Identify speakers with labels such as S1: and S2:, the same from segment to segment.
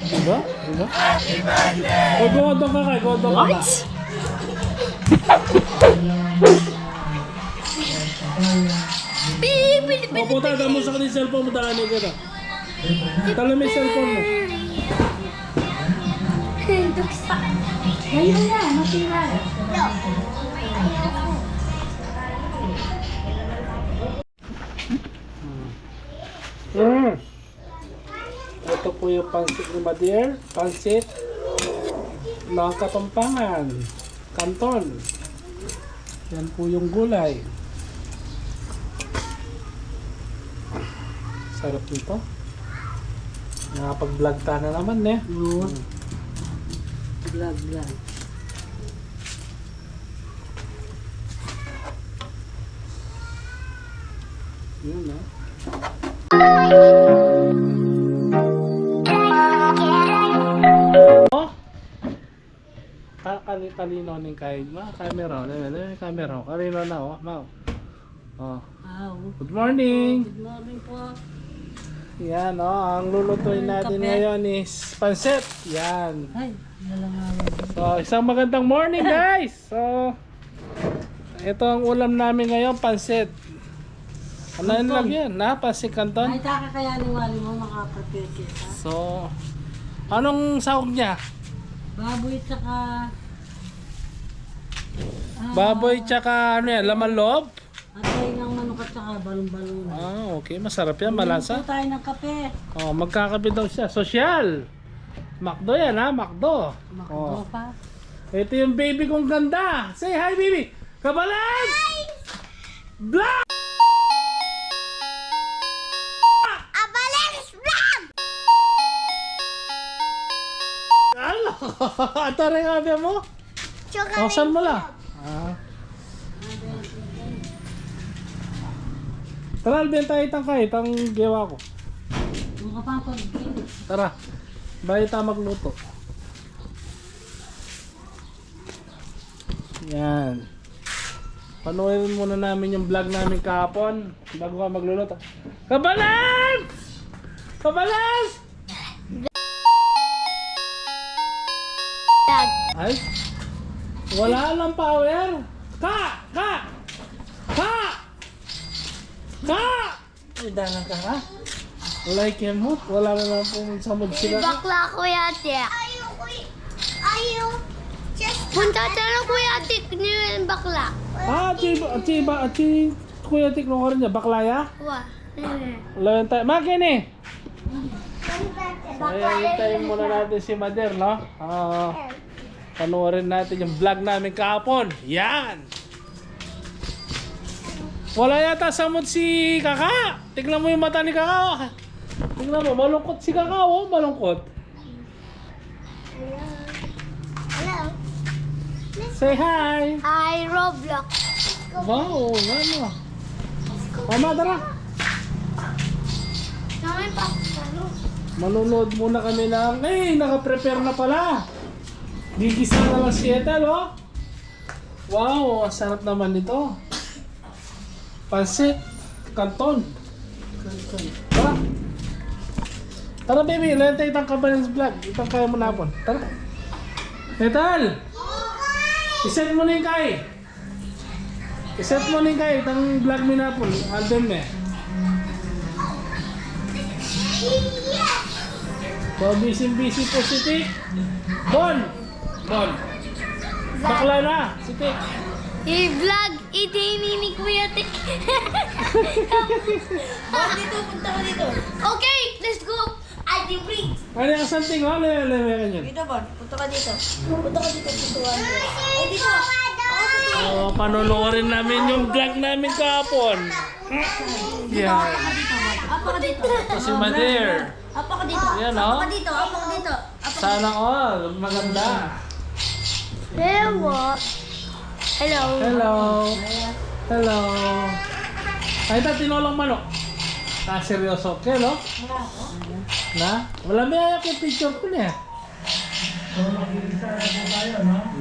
S1: Diba? Diba? O, godong ka kay, godong ka na. O, puta, damo sa kanil cellphone mo, talamin ka na. Talamin yung cellphone mo.
S2: Ngayon na, matira.
S1: Ito po yung pansit ni Madir. Pansit ng Kapampangan, Canton. Yan po yung gulay. Sarap nito. Nakapag-vlog ta na naman eh.
S2: Vlog.
S1: Yun na. Oh! Kalino ning kay camera. Camera. Kalino na oh. Mau. Oh. Good morning.
S2: Good morning po.
S1: Yan oh, ang lulutuin natin ngayon is pansit. Yan.
S2: Ay, nalangawan.
S1: So, isang magandang morning guys. So, ito ang ulam namin ngayon, pansit. Ano yun lang yan? Na, pansit canton.
S2: Ay, kakayanin wali mo makaprepare kita.
S1: So, anong sahog niya?
S2: Baboy tsaka...
S1: Baboy tsaka ano yan, laman loob?
S2: Atay ng manok at tsaka balon-balon.
S1: Okay, masarap yan, malasa.
S2: Gusto tayo ng kape.
S1: Oh, magkakape daw siya. Social. Macdo yan ha, Macdo.
S2: Makdo pa.
S1: Ito yung baby kong ganda. Say hi baby. Kabalen! Vlog! Ano? Ito rin kape mo? Saan mo lang? Tara, albenta itang kahit ang gawa ko.
S2: Mukha pa ako.
S1: Tara, bayo tayo magluto. Yan. Panoorin muna namin yung vlog namin kahapon bago ka magluluto. Kabalan! Kabalan! Ay, wala lang power. Ka! Ay, dalang ka ha? Like yan mo? Wala na lang pong samod sila.
S3: Bakla kuya ate. Ayaw. Punta tayo kuya ate. Niyo bakla.
S1: Kuya Tik, nung niya, baklaya?
S3: Wah.
S1: Lawan tayo. Makin eh! Ay, hintayin muna natin si Mader, no? Panoorin natin yung vlog namin kahapon. Yan! Wala yata samot si Kaka. Tignan mo yung mata ni Kaka. Tignan mo, malungkot si Kaka, oh. Malungkot.
S3: Hello.
S1: Say hi!
S3: Hi, Roblox.
S1: Wow, ano? Mama, tara!
S3: Namin pa.
S1: Manonood muna kami ng... naka-prepare na pala! Gigisa na lang si Ethel, oh! Wow, ang sarap naman nito. Pansit, canton. Tara! Tara baby, lenta itang kabalens vlog. Itang kaya mo na hapon. Tara! Ethel! Iset mo na yung kay! Iset mo na yung kay, itang vlog mo na hapon. Album eh. So, busy po si Tik. Bon! Bakla na, si Tik.
S3: I-vlog. Itini ni Kuya Tik.
S2: Dito, punta ka dito.
S3: Okay, let's go. Ate Briggs.
S1: Ano yung something, oh? Leme ka nyan.
S2: Dito, Bon. Punta ka dito. Punta ka dito. Ay, dito.
S1: Oh, panonoorin namin yung vlog namin kahapon. Yeah.
S2: Apa ka dito.
S1: Ito si Madir.
S2: Apa ka dito.
S1: Yan, oh.
S2: Apa ka dito. Apa ka dito.
S1: Sana all. Maganda.
S3: Hello. Hello.
S1: Hello. Ay, ito tinulong manok. Seryoso. Okay, no? Na? Wala may ayak yung picture ko niya.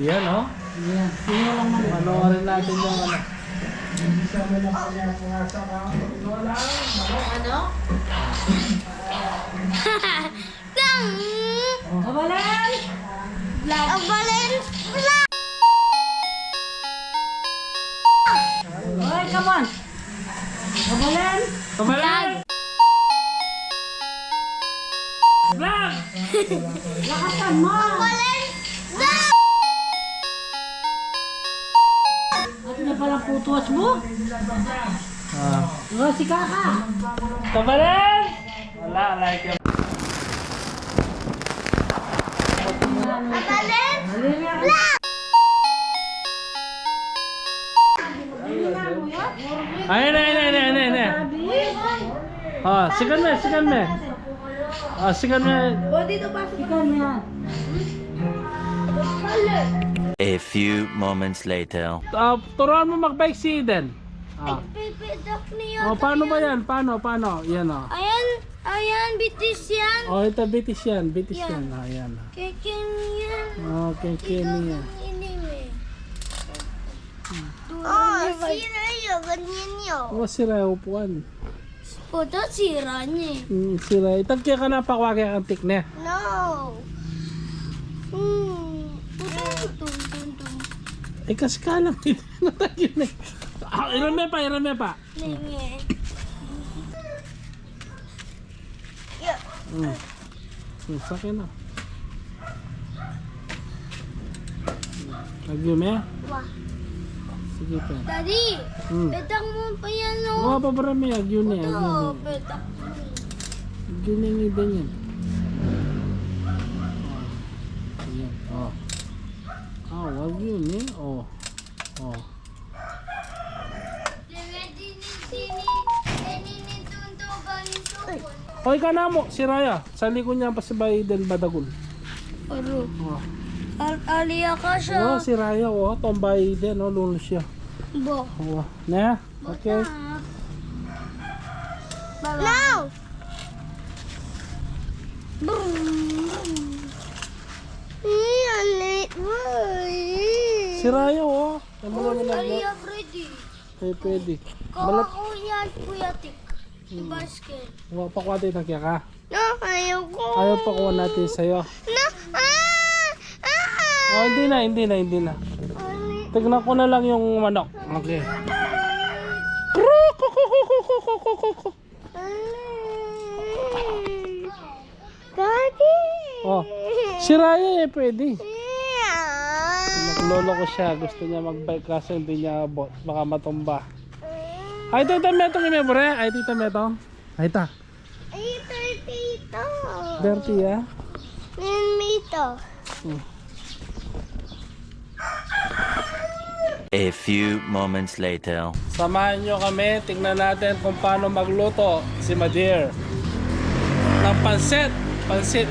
S1: Yan, no?
S2: Yan. Sino lang man.
S1: Panoorin natin yung ano. Gigisa mo lang panyasa ka. Wala.
S2: Ano?
S3: Tang!
S2: Kabalen!
S3: Kabalen! Vlog!
S2: Hoy, come on! Kabalen!
S1: Kabalan! Vlog!
S2: Lakasan mo!
S3: Kabalen! Vlog!
S2: At na pala putuwas mo? Oh, si Kaka!
S1: Kabalan! Wala, like it.
S3: Kabalen!
S2: Halika!
S3: Vlog!
S1: Ayun na. Ah, sikan me. Ah, sikan me.
S2: O, dito pa si Kanya.
S4: A few moments later.
S1: Turuan mo mag-bike si Eden. Ah.
S3: Pipidak niya.
S1: Oh, paano ba yan? Paano? Yan oh.
S3: Ayan, bitis yan.
S1: Oh, ito bitis yan.
S3: Yan.
S1: Ah, yan.
S3: Kekin yan.
S1: Oh, kini yan.
S3: Oh, sira yun. Ganyan yun.
S1: Oh, sira upuan.
S3: O, ito sira niya.
S1: Sira. Itagkya ka na pakwagi ang tik na.
S3: No. Tung.
S1: Eh, kasi ka lang. Natagyan na. Irame pa.
S3: Nenge.
S1: Sakit na. Nagyum eh.
S3: Wah.
S1: Sige pa.
S3: Daddy, petak mo pa yan, no?
S1: Mga paparami, agyun eh.
S3: Ito, petak.
S1: Agyun eh, iba niyan. Ayan, oh. Wag yun eh, oh. Hoy ka na mo, si Raya. Sa likod niya pa si Biden Badagul.
S3: Aro.
S1: Oh.
S3: Aliya ka siya.
S1: Oh, si Raya, oh. Tom Biden, oh. Lulo siya.
S3: Bo.
S1: Oh. Na? Okay.
S3: No!
S1: Si Raya, oh.
S3: Aliya Freddy.
S1: Eh, pwede.
S3: Kawa ko yan, Kuya Tik. Basket.
S1: Pakwati na kaya ka.
S3: No, ayaw ko.
S1: Ayaw pa kuha natin sa'yo.
S3: No,
S1: Oh, hindi na. Tignan ko na lang yung manok. Okay.
S3: Daddy.
S1: Oh, si Raya eh, pwede. Naglolo ko siya. Gusto niya mag-bike kaso hindi niya abot. Baka matumba. Ay, tita Metong imebore. Ay, tita Metong. Ay, ta.
S3: Ay, tito.
S1: Dirty, ah.
S3: Mito.
S4: A few moments later.
S1: Samahan nyo kami. Tingnan natin kung paano magluto si Madir ng pansit.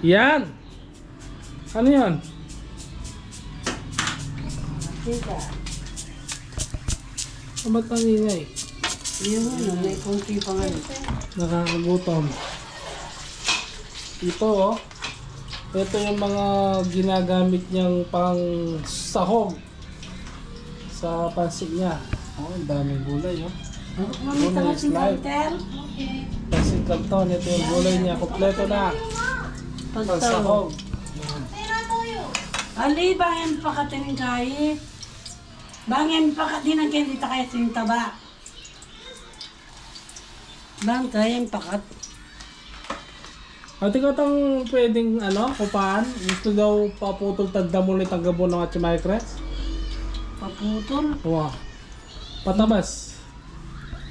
S1: Yan. Ano yan? Ang ba't ang ingay?
S2: Yung ano, may konti pa nga.
S1: Nakakagutom. Ito oh. Ito yung mga ginagamit niyang pang sahog sa pansit niya. Oh, ang daming gulay oh. Gulay is life. Pansit canton, ito yung gulay niya. Kompleto na. Pang sahog.
S2: Ali, bangin pa ka tining kaye. Bangin pa ka din ang kendita kaya sining taba. Bang kaya yung pakat.
S1: At ikaw tang pwedeng kupaan? Gusto daw paputol tagda mo ulit ang gabon ng atchimaikres?
S2: Paputol.
S1: Wow. Patabas.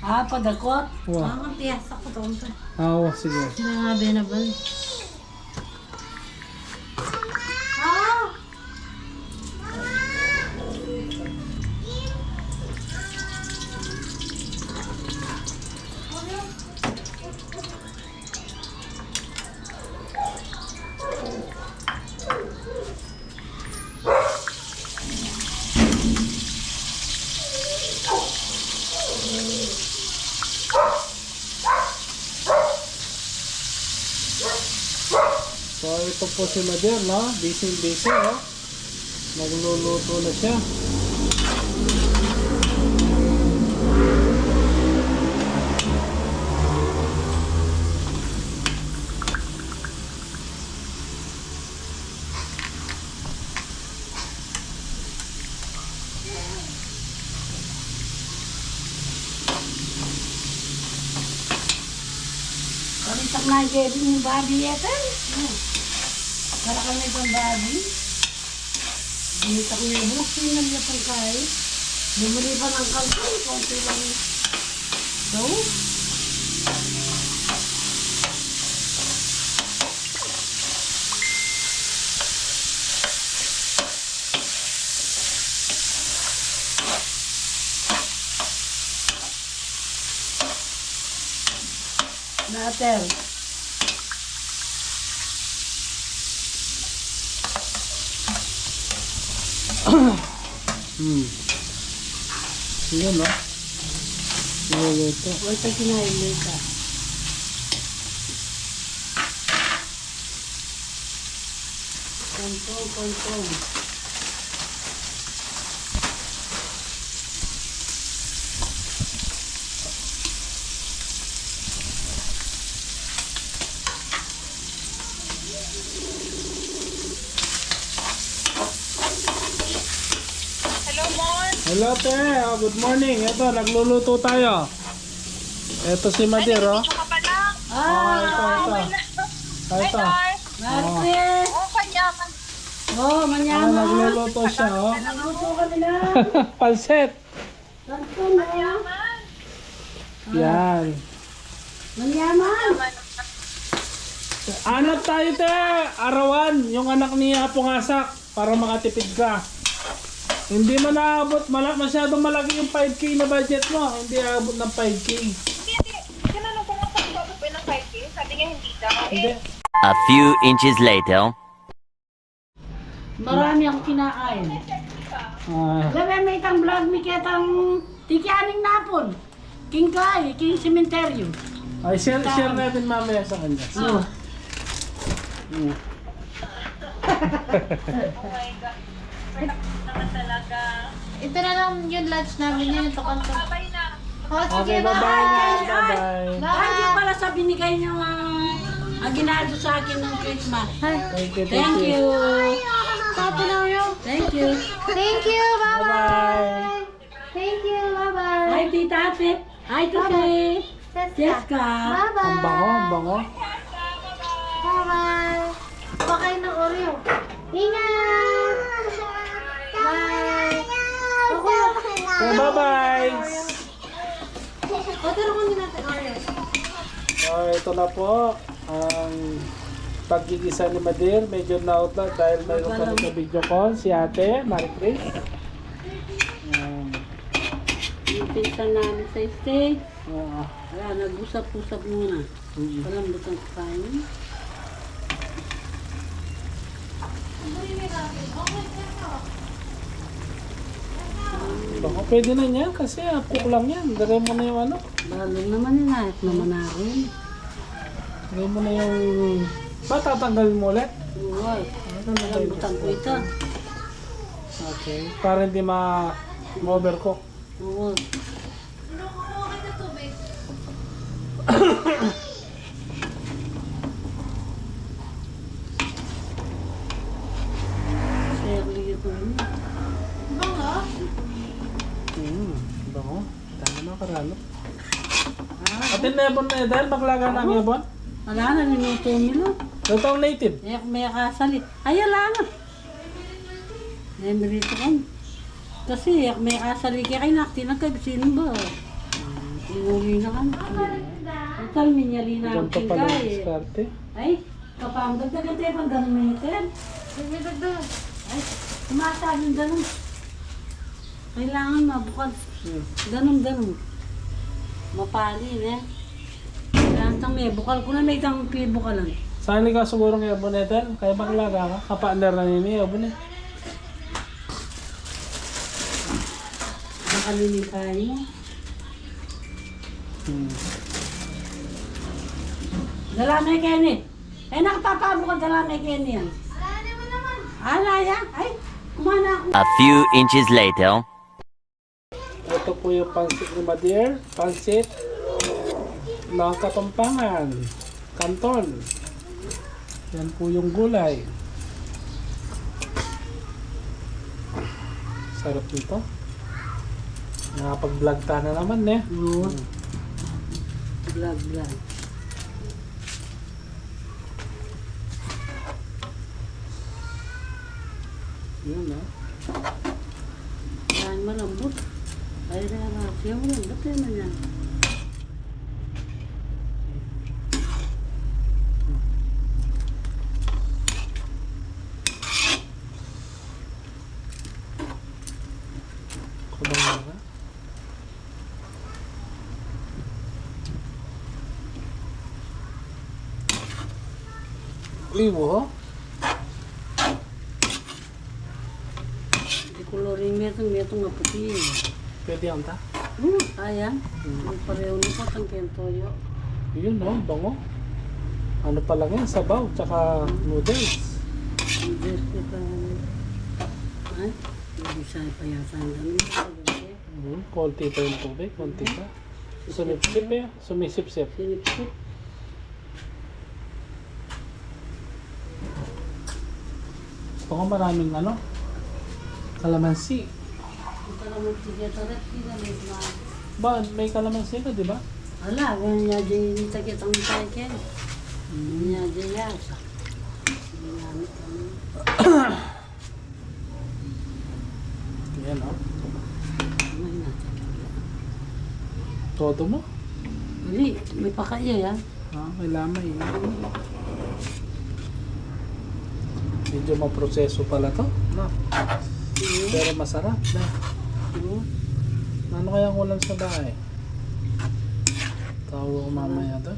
S2: Padakot.
S1: Wow.
S2: Ang tiyasa ko to.
S1: Oo, sige.
S2: Sinabi na ba?
S1: So ito po si Madir, no? Busy, no? Nagluluto na siya.
S2: Itak na yung babi yatan. Para kami pang babi. Itak niya yung sinal niya pang kahit. Bumuli pa ng kalkon. Konti lang. So, natin.
S1: Yun, no? Niluluto.
S2: Huwag pa kinain ka. Kontong.
S1: Hello, te. Oh, good morning. Ito, nagluluto tayo. Ito si Madir, oh.
S5: Dito ka pa na.
S1: Oh, ito. Ito.
S2: Martes!
S5: Oh, kanyaman.
S2: Oh, manyaman.
S1: Nagluluto siya, oh.
S2: Nagluto kami na.
S1: Pansit.
S2: Santo na.
S1: Yan.
S2: Manyaman.
S1: Anak tayo, te. Arawan. Yung anak ni Apo Ngasak. Para makatipid ka. Hindi mo naabot. Masyadong malaki yung 5K na budget mo. Hindi aabot ng 5K.
S5: Hindi. Tinanong ko nga sa ito pa ng 5K. Sabi niya hindi daw.
S1: Hindi.
S4: A few inches later.
S2: Marami akong kinakain. Gabi may itang vlog mi kitang tikianing napon. King Kay, King Cementerio.
S1: Ay, share natin mamaya sa kanya.
S2: Oh.
S1: Mm.
S5: Oh my God. Naman talaga.
S3: Ito na lang yung lunch namin yun. Ito kanto.
S5: Babay na.
S3: Oh,
S1: Okay,
S3: sige,
S1: bye-bye na.
S3: bye.
S1: Bye-bye.
S2: Thank you pala sa binigay niyo ang ginado sa akin ng Christmas.
S1: Thank you.
S2: Thank you.
S3: Tapo na yun.
S2: Thank you.
S3: Thank you. Bye-bye.
S1: Bye-bye.
S3: Thank you. Bye-bye.
S2: Hi, Tita Ate. Hi, Tite. Jessica.
S3: Bye-bye.
S1: Ang bango, ang bango.
S3: Bye-bye. Pakain ng Oreo. Ingat. Bye. Okay.
S1: Okay, bye-bye.
S3: O, tarungan din natin Oreo.
S1: So, ito na po ang pagkikisa ni Madir. Medyo na-outlet dahil mayroon kami sa video call. Si ate, Marie Chris.
S2: Yung pinsan namin sa stage.
S1: Uh,
S2: Wala, nag-usap-usap muna. Palambot ang kain.
S1: baka pwede na niyan kasi apok lang yan. Dali mo na yung ano.
S2: Balong naman yun at mamanarin.
S1: Dali mo na yung... Ba, tatanggalin mo ulit?
S2: Uwal. Palambutan ko ito.
S1: Okay. Para hindi ma-overcook.
S2: Uwal. Serli ito niya.
S1: Bango. Tama na karalo. Atin na yabon na dahil maglaga na ang yabon.
S2: Wala na, niluto nila.
S1: Total native.
S2: May kasali. Ay, wala na. Nemerito ko. Kasi may kasali kaya kay nakti nagkabisin ba? Inuwi na kan. Total, minyali na ang
S1: Ganito pala yung
S2: tingkay.
S1: diskarte.
S2: Ay, kapang dagdagan tayo pang ganun minuten. Ay, tumasabi yung ganun. Kailangan mabukal. Ganun. Mapalin eh. Kailangan tang may bukal. Kung na may tang pibukalan.
S1: Saan ka siguro ng yabon na dahil? Kaya maglaga ka? Kapaandar na nini yabon eh.
S2: Nakaliling kayo. Dalamay Kenny. Ay, nakapapabukal dalamay Kenny yan. Ala yan. Ay, kumana ako.
S4: A few inches later.
S1: Ito po yung pansit ni Madir. Pansit ng Kapampangan. Kanton. Yan po yung gulay. Sarap nito. Nakapag-vlog ta na naman eh.
S2: Oo. Vlog.
S1: Yun na.
S2: Yan malambot. Ay, siya malambot yan na yan.
S1: Kubang na ka. Uy, wo.
S2: Di koloring metong nga puti.
S1: Pwede yan ta?
S2: Ayan. Pareho na po ang kentoyo.
S1: Yun no, bango. Ano pa lang yan, sabaw, tsaka noodles.
S2: Just kita. Ay, hindi siya pa yata ang ganun.
S1: Konti pa yung tubig, konti pa. Sumipsip eh, sumisip-sip.
S2: Sinipsip.
S1: Gusto ko maraming ano, kalamansi.
S2: Ito naman sige tarat sila may mga.
S1: Ba, may kalamansi ka, di ba?
S2: Ala, ganyan din kita kitang tayo. Ganyan din yasa. Ginamit kami.
S1: Yan o.
S2: May natin.
S1: Todo mo?
S2: Hindi, may pakaya yan.
S1: May lamay. Medyo maproseso pala to. No. Pero masarap. Na. Ano kaya kulang sa bahay? Tawag ko mamaya doon.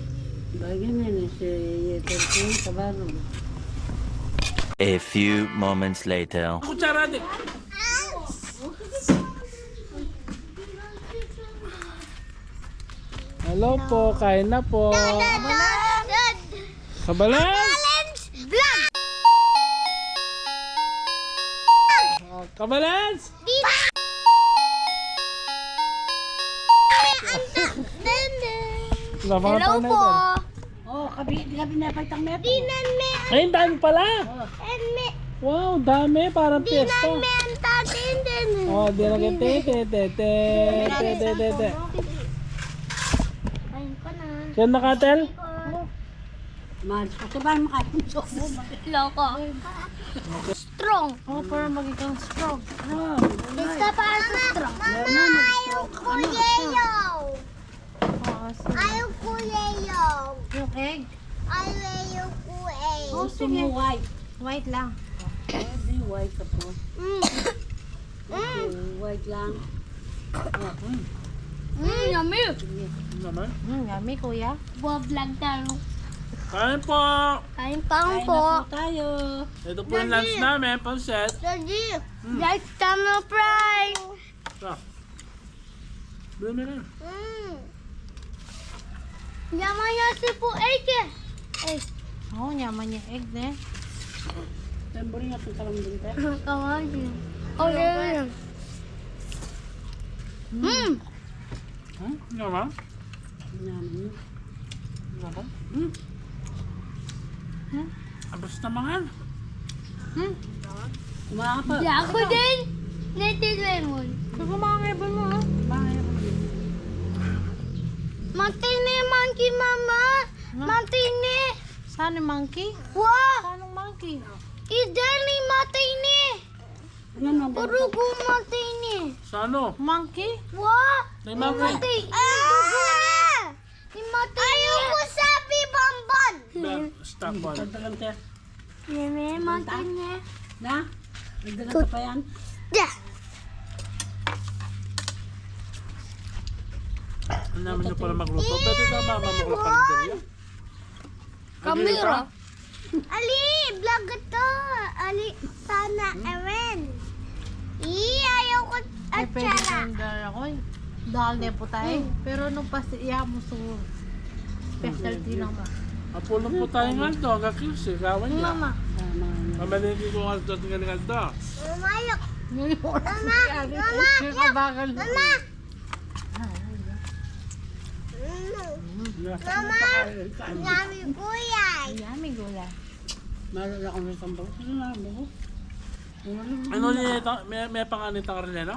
S2: Bagay na yun, si Yeter ko yung kabalo.
S4: A few moments later.
S1: Kutsara din! Hello po, kain na po. Kabalan!
S3: Vlog!
S1: Kabalans!
S3: Hello po!
S2: Oh, di ka pinapagtang meto.
S3: Dinan me
S1: Ay, dami pala!
S3: and me
S1: Wow, dami, parang piyesta.
S3: dinan me ang tatin din.
S1: Oh, di na te.
S3: Ayun pa na.
S1: Yan na, Katel?
S2: Mahal ko. Sabay makain ko.
S3: Loko. Strong.
S2: Oh, para magiging strong.
S3: Basta para sa strong. Mama, ayaw ko yayaw. Ayaw ko yayaw.
S2: Yung egg?
S3: Ayaw ko egg.
S2: Gusto mo white.
S5: White lang.
S2: Hindi white ka po. White lang.
S3: Yummy.
S1: Naman.
S5: Yummy, kuya.
S3: Vlog tayo.
S1: Kain po!
S3: Kain pang
S2: Kain
S3: po.
S2: na po tayo.
S1: Ito po yung lunch namin, pansit.
S3: Daddy, like tama fry.
S1: Bili mo na.
S3: Yaman yan si po egg eh.
S5: Oh, nyaman yung egg na.
S2: Tembori nga itong kalambing tayo.
S3: Kawaji. Oh, yeah.
S1: Naman?
S2: Namin.
S1: Naman? Abos na mahal.
S2: Kumain ka pa.
S3: Di ako din. Native lemon.
S5: Gusto mga ngayon mo, ha?
S2: Kumain ka pa.
S3: Matini monkey, mama. Matini.
S5: Saan yung monkey?
S3: Wow.
S5: Saan yung monkey?
S3: Idali matini.
S2: Ano na ba?
S3: Urugo matini.
S1: Sa ano?
S5: Monkey?
S3: Wow.
S1: May monkey.
S3: Ayaw ko sabi bonbon.
S1: Stop on.
S2: Tagdagan tayo.
S3: Neme matini.
S2: Na? Nagdagan ka pa yan?
S3: Yeah.
S1: Ano naman nyo pala magluto? Pwede na mama mo lang kalendaryo.
S3: Kamera. Ali, vlog ito. Ali, sana ewan. Ayaw ko
S5: Ay, pwede
S3: atsara.
S5: nang dala ko. Dahil na po tayo. Pero nung pasiya mo sa specialty naman.
S1: Apulong po tayo nga ito. Hanggang kiss eh. Gawan niya.
S3: Mama.
S2: Tama na.
S1: Mamalindi ko nga ito. Tingnan nga ito.
S3: Mamayok.
S5: Mama! Kakabagal.
S3: Mama. Mama. Yummy gulay.
S5: Yummy gula.
S2: Malala ko na itong bago. Ano na? Bago?
S1: Ano niya ito? May panganit ang rin, no?